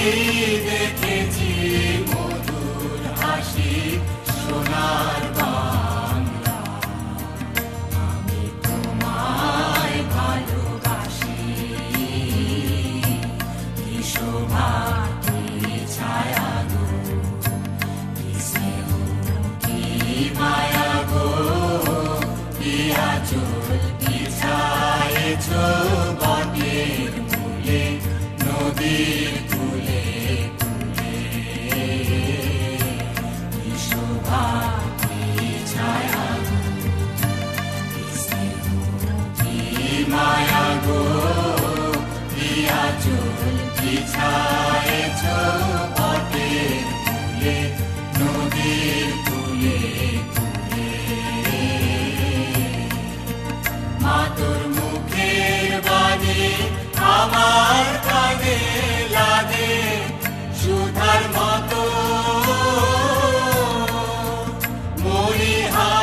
দেখেছি মধুর হাসি সোনার বাংলা। আমি তোমায় ভালোবাসি, কি শোভা কি ছায়া গো, কি স্নেহ কি মায়া গো, কি আঁচল বিছায়েছ বটের মূলে নদীর কূলে কূলে। কি শোভা কি ছায়া গো, কি স্নেহ কি মায়া গো, কি আঁচল বিছায়েছ বটের মূলে নদীর কূলে কূলে। মা তোর মুখের বাণী আমার কানে লাগে সুধার মতো, মরিহা